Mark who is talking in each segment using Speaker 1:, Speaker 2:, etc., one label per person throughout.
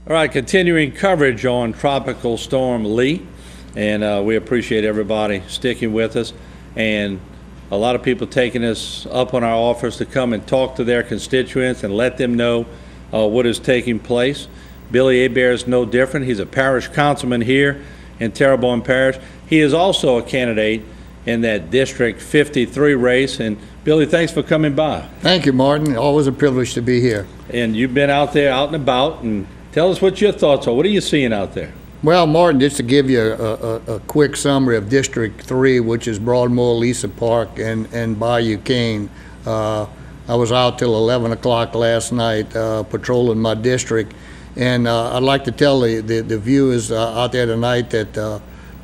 Speaker 1: All right, continuing coverage on Tropical Storm Lee, and we appreciate everybody sticking with us, and a lot of people taking us up on our offers to come and talk to their constituents and let them know what is taking place. Billy Hebert is no different. He's a parish councilman here in Terrebonne Parish. He is also a candidate in that District 53 race, and Billy, thanks for coming by.
Speaker 2: Thank you, Martin. Always a privilege to be here.
Speaker 1: And you've been out there, out and about, and tell us what your thoughts are. What are you seeing out there?
Speaker 2: Well, Martin, just to give you a quick summary of District 3, which is Broadmoor, Lisa Park, and Bayou Cane. I was out till 11 o'clock last night patrolling my district, and I'd like to tell the viewers out there tonight that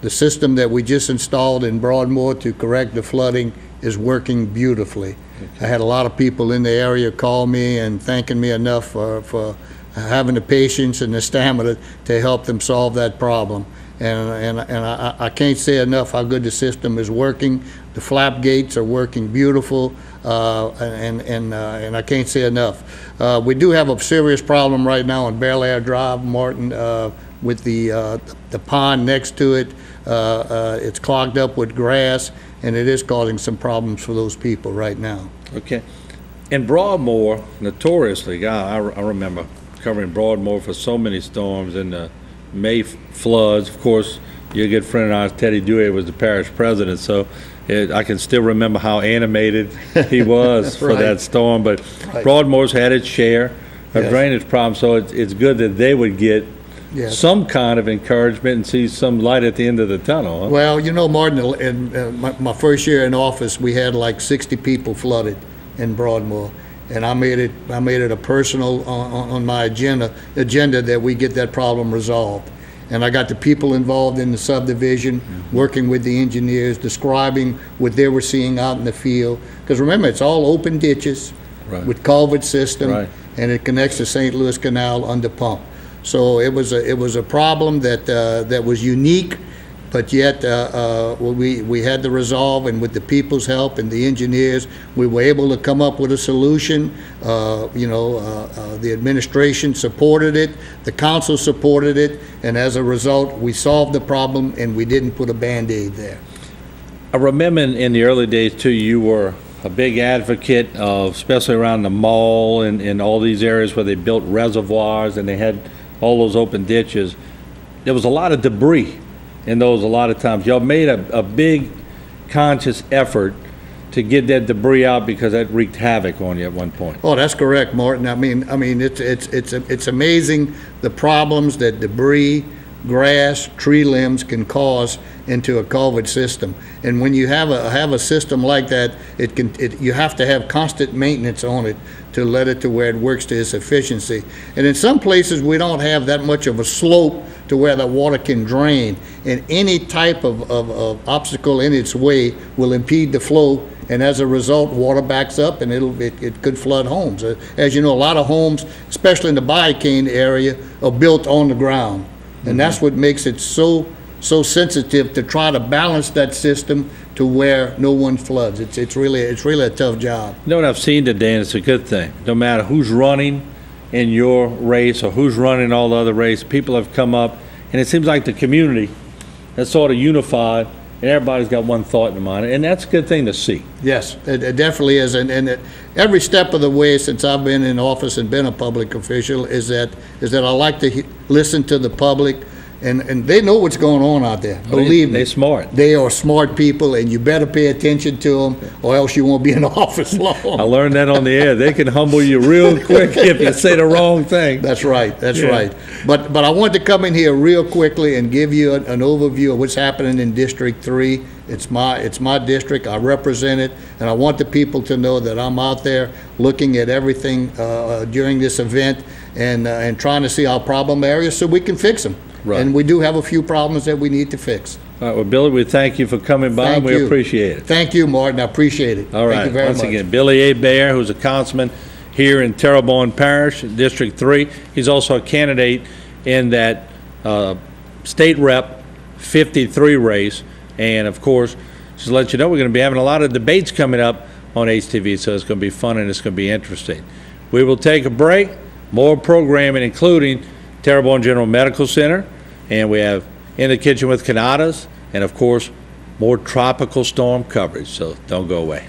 Speaker 2: the system that we just installed in Broadmoor to correct the flooding is working beautifully. Okay. I had a lot of people in the area call me and thanking me enough for having the patience and the stamina to help them solve that problem. And I can't say enough how good the system is working. The flap gates are working beautiful, and I can't say enough. We do have a serious problem right now on Bel Air Drive, Martin, with the pond next to it. It's clogged up with grass, and it is causing some problems for those people right now. Okay.
Speaker 1: In Broadmoor, notoriously, I remember covering Broadmoor for so many storms and the May floods. Of course, your good friend of ours, Teddy Dewey, was the parish president, so I can still remember how animated he was for that storm. But Broadmoor's had its share of drainage problems, so it's good that they would get some kind of encouragement and see some light at the end of the tunnel. Huh?
Speaker 2: Well, you know, Martin, in my first year in office, we had like 60 people flooded in Broadmoor. And I made it a personal on my agenda that we get that problem resolved. And I got the people involved in the subdivision, working with the engineers, describing what they were seeing out in the field. Because remember, it's all open ditches with culvert system, and it connects to St. Louis Canal under pump. So it was a problem that was unique. But yet we had the resolve, and with the people's help and the engineers, we were able to come up with a solution. The administration supported it, the council supported it, and as a result, we solved the problem, and we didn't put a Band-Aid there.
Speaker 1: I remember in the early days, too, you were a big advocate of, especially around the mall and all these areas where they built reservoirs and they had all those open ditches. There was a lot of debris in those a lot of times. Y'all made a big conscious effort to get that debris out because that wreaked havoc on you at one point.
Speaker 2: Oh, that's correct, Martin. I mean, it's amazing the problems that debris, grass, tree limbs can cause into a culvert system. And when you have a system like that, you have to have constant maintenance on it to let it to where it works to its efficiency. And in some places, we don't have that much of a slope to where the water can drain, and any type of obstacle in its way will impede the flow, and as a result, water backs up and it could flood homes. As you know, a lot of homes, especially in the Bayou area, are built on the ground, and that's what makes it so sensitive to try to balance that system to where no one floods. It's really a tough job.
Speaker 1: You know what I've seen today, and it's a good thing. No matter who's running in your race or who's running all the other races, people have come up, and it seems like the community has sort of unified, and everybody's got one thought in mind, and that's a good thing to see.
Speaker 2: Yes, it definitely is, and every step of the way since I've been in office and been a public official is that I like to listen to the public. And they know what's going on out there. Believe me.
Speaker 1: They're smart.
Speaker 2: They are smart people, and you better pay attention to them, or else you won't be in office long.
Speaker 1: I learned that on the air. They can humble you real quick if you say the wrong thing.
Speaker 2: That's right. That's right. But I want to come in here real quickly and give you an overview of what's happening in District 3. It's my district. I represent it, and I want the people to know that I'm out there looking at everything during this event and trying to see our problem areas so we can fix them. Right. And we do have a few problems that we need to fix.
Speaker 1: All right, well, Billy, we thank you for coming by, and we appreciate it.
Speaker 2: Thank you, Martin. I appreciate it.
Speaker 1: All right.
Speaker 2: Thank you very much.
Speaker 1: Once again, Billy Hebert, who's a councilman here in Terrebonne Parish, District 3. He's also a candidate in that State Rep 53 race. And, of course, just to let you know, we're going to be having a lot of debates coming up on HTV, so it's going to be fun and it's going to be interesting. We will take a break. More programming, including Terrebonne General Medical Center, and we have In the Kitchen with Canadas, and of course, more tropical storm coverage, so don't go away.